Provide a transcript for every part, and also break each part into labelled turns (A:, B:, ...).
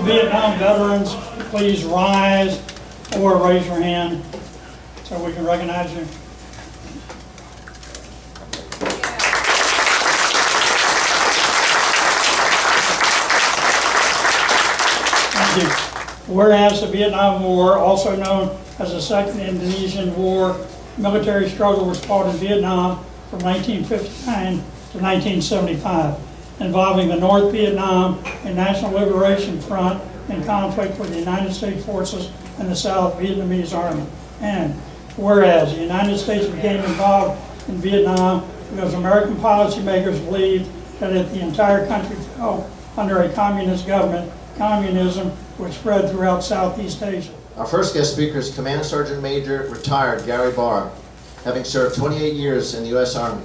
A: all Vietnam veterans, please rise or raise your hand so we can recognize you. Thank you. Whereas the Vietnam War, also known as the Second Indonesian War, military struggle was fought in Vietnam from 1959 to 1975, involving the North Vietnam and National Liberation Front in conflict with the United States forces and the South Vietnamese Army. And whereas the United States became involved in Vietnam because American policymakers believed that if the entire country fell under a communist government, communism would spread throughout Southeast Asia.
B: Our first guest speaker is Command Sergeant Major retired Gary Barr, having served 28 years in the U.S. Army.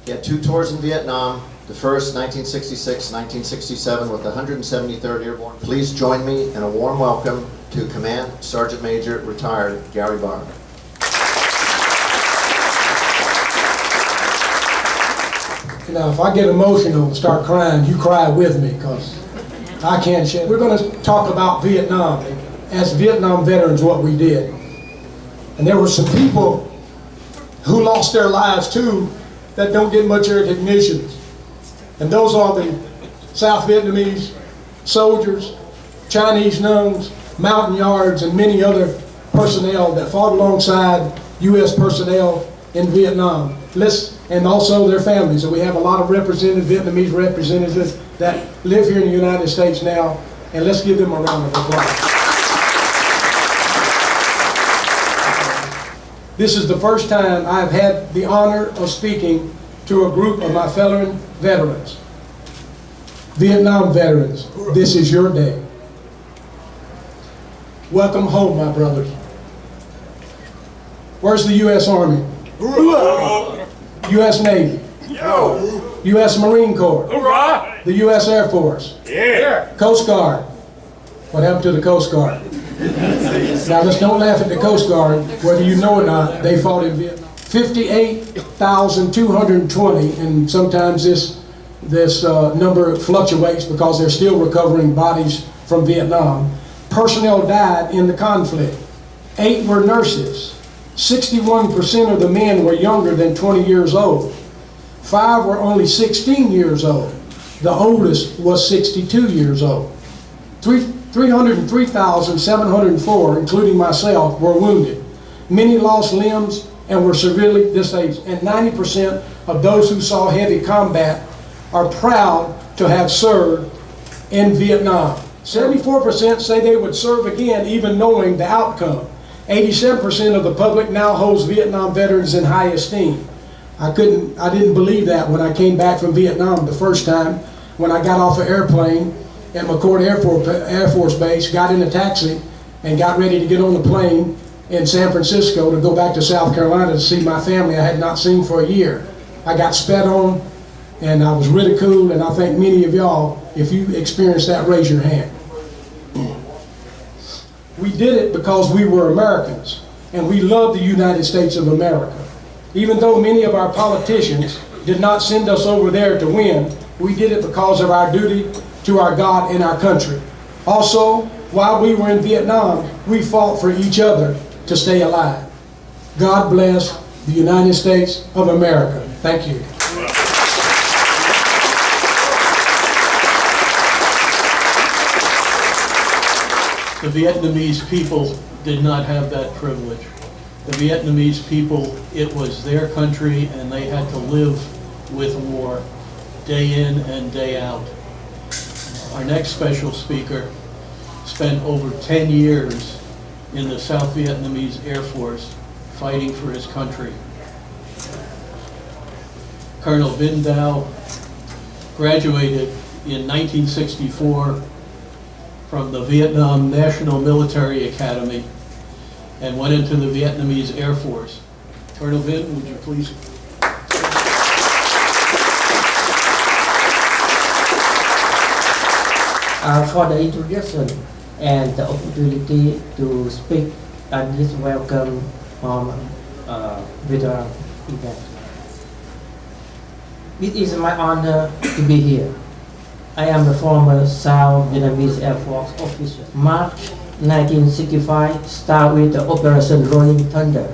B: He had 2 tours in Vietnam, the first 1966-1967 with the 173rd Airborne. Please join me in a warm welcome to Command Sergeant Major retired Gary Barr.
C: Now, if I get emotional and start crying, you cry with me, because I can't shed. We're going to talk about Vietnam. As Vietnam veterans, what we did. And there were some people who lost their lives too that don't get much recognition. And those are the South Vietnamese soldiers, Chinese nuns, mountain yards, and many other personnel that fought alongside U.S. personnel in Vietnam. And also their families. So we have a lot of Vietnamese representatives that live here in the United States now, and let's give them a round of applause. This is the first time I've had the honor of speaking to a group of my fellow veterans. Vietnam veterans, this is your day. Welcome home, my brothers. Where's the U.S. Army? U.S. Navy? U.S. Marine Corps? The U.S. Air Force? Coast Guard? What happened to the Coast Guard? Now let's don't laugh at the Coast Guard, whether you know or not, they fought in Vietnam. 58,220, and sometimes this number fluctuates because they're still recovering bodies from Vietnam. Personnel died in the conflict. 8 were nurses. 61% of the men were younger than 20 years old. 5 were only 16 years old. The oldest was 62 years old. 303,704, including myself, were wounded. Many lost limbs and were severely disabled. And 90% of those who saw heavy combat are proud to have served in Vietnam. 74% say they would serve again even knowing the outcome. 87% of the public now holds Vietnam veterans in high esteem. I didn't believe that when I came back from Vietnam the first time, when I got off an airplane at McCord Air Force Base, got in a taxi, and got ready to get on the plane in San Francisco to go back to South Carolina to see my family I had not seen for a year. I got spat on, and I was ridiculed, and I think many of y'all, if you experienced that, raise your hand. We did it because we were Americans, and we love the United States of America. Even though many of our politicians did not send us over there to win, we did it because of our duty to our God and our country. Also, while we were in Vietnam, we fought for each other to stay alive. God bless the United States of America. Thank you.
D: The Vietnamese people did not have that privilege. The Vietnamese people, it was their country, and they had to live with war day in and day out. Our next special speaker spent over 10 years in the South Vietnamese Air Force fighting for his country. Colonel Vinh Dao graduated in 1964 from the Vietnam National Military Academy and went into the Vietnamese Air Force. Colonel Vinh, would you please?
E: For the introduction and the opportunity to speak at this welcome veteran event. It is my honor to be here. I am a former South Vietnamese Air Force officer. March 1965, start with the Operation Rolling Thunder.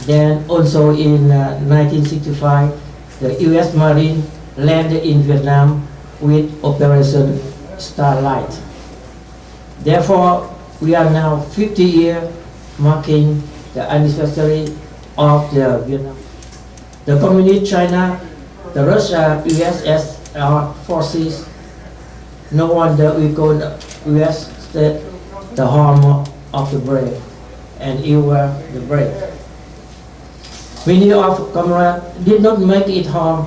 E: Then also in 1965, the U.S. Marine landed in Vietnam with Operation Starlight. Therefore, we are now 50 years marking the anniversary of the Vietnam. The Communist China, the Russia, USSR forces, no wonder we call the US state the home of the brave, and you were the brave. Many of comrades did not make it home,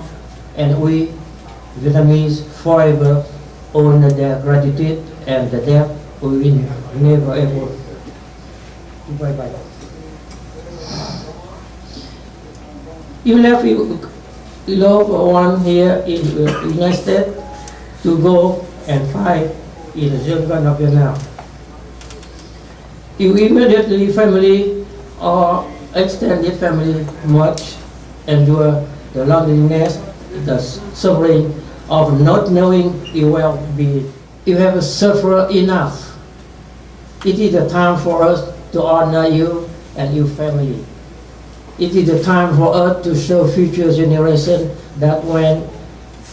E: and we Vietnamese forever own their gratitude and the debt we will never ever pay back. You left your loved one here in the United States to go and fight in the jungle of Vietnam. You immediately family or extended family much endure the loneliness, the suffering of not knowing your well-being. You have suffered enough. It is the time for us to honor you and your family. It is the time for us to show future generations that when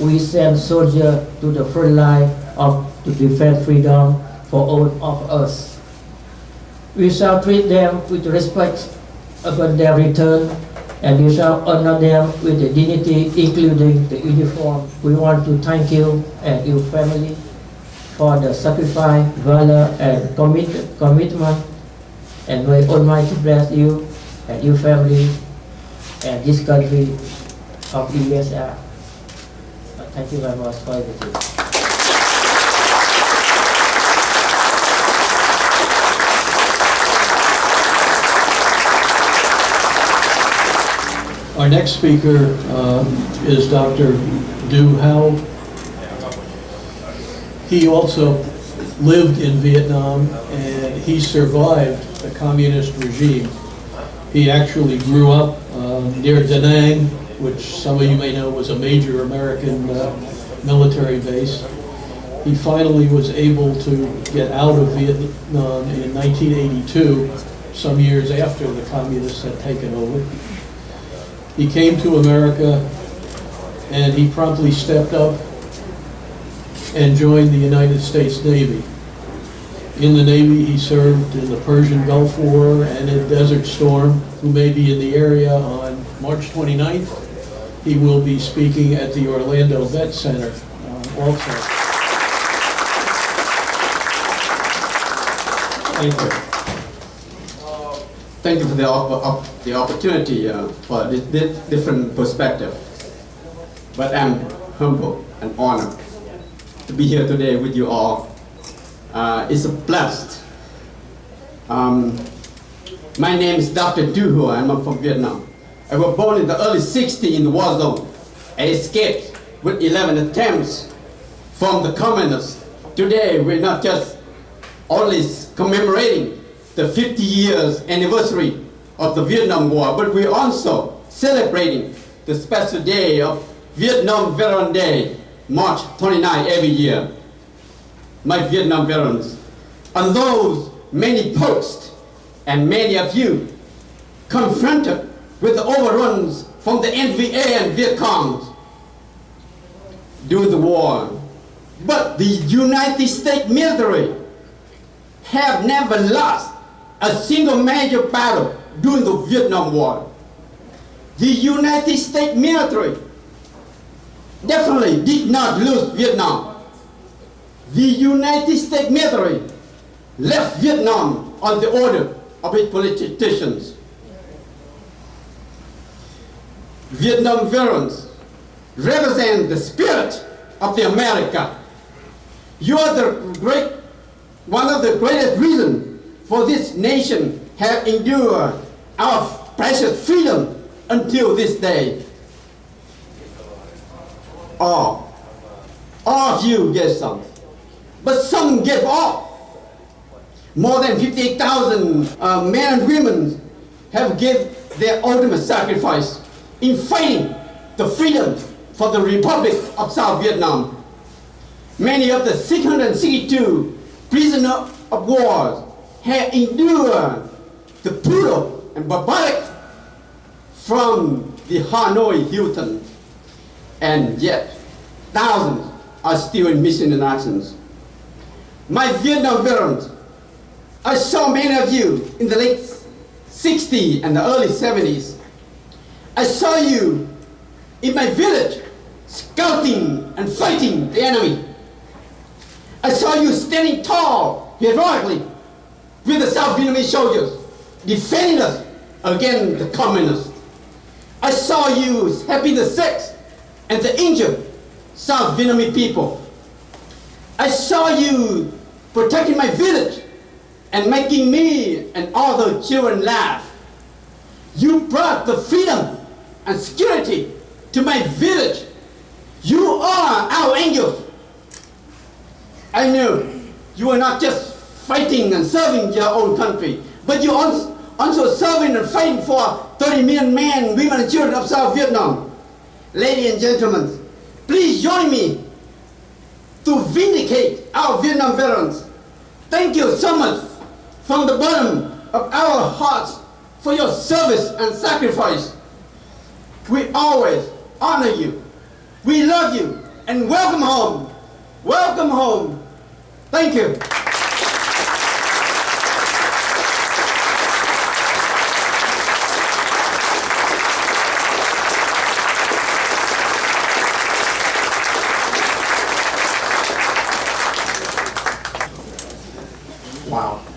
E: we send soldiers to the front line to defend freedom for all of us, we shall treat them with respect upon their return, and we shall honor them with the dignity, including the uniform. We want to thank you and your family for the sacrifice, valor, and commitment, and may Almighty bless you and your family and this country of USA. Thank you very much for everything.
D: Our next speaker is Dr. Du Hao. He also lived in Vietnam, and he survived the communist regime. He actually grew up near Da Nang, which some of you may know was a major American military base. He finally was able to get out of Vietnam in 1982, some years after the communists had taken over. He came to America, and he promptly stepped up and joined the United States Navy. In the Navy, he served in the Persian Gulf War and in Desert Storm, who may be in the area on March 29th. He will be speaking at the Orlando Vet Center also.
F: Thank you. Thank you for the opportunity for this different perspective. But I'm humble and honored to be here today with you all. It's a blessed. My name is Dr. Du Ho. I'm from Vietnam. I was born in the early 60s in the war zone. I escaped with 11 attempts from the communists. Today, we're not just only commemorating the 50 years anniversary of the Vietnam War, but we're also celebrating the special day of Vietnam Veteran Day, March 29 every year. My Vietnam veterans, and those many posts and many of you confronted with the overruns from the NVA and Viet Cong during the war. But the United States military have never lost a single major battle during the Vietnam War. The United States military definitely did not lose Vietnam. The United States military left Vietnam on the order of its politicians. Vietnam veterans represent the spirit of the America. You are one of the greatest reasons for this nation have endured our precious freedom until this day. All of you get some, but some gave up. More than 58,000 men and women have given their ultimate sacrifice in fighting the freedom for the Republic of South Vietnam. Many of the 662 prisoners of war have endured the brutal and barbaric from the Hanoi Hilton, and yet thousands are still in mission and actions. My Vietnam veterans, I saw many of you in the late 60s and the early 70s. I saw you in my village scouting and fighting the enemy. I saw you standing tall, heroically, with the South Vietnamese soldiers, defending us against the communists. I saw you helping the sick and the injured South Vietnamese people. I saw you protecting my village and making me and other children laugh. You brought the freedom and security to my village. You are our angels. I know you are not just fighting and serving your own country, but you also serving and fighting for 30 million men, women, and children of South Vietnam. Ladies and gentlemen, please join me to vindicate our Vietnam veterans. Thank you so much from the bottom of our hearts for your service and sacrifice. We always honor you. We love you and welcome home. Welcome home. Thank you.
B: Wow.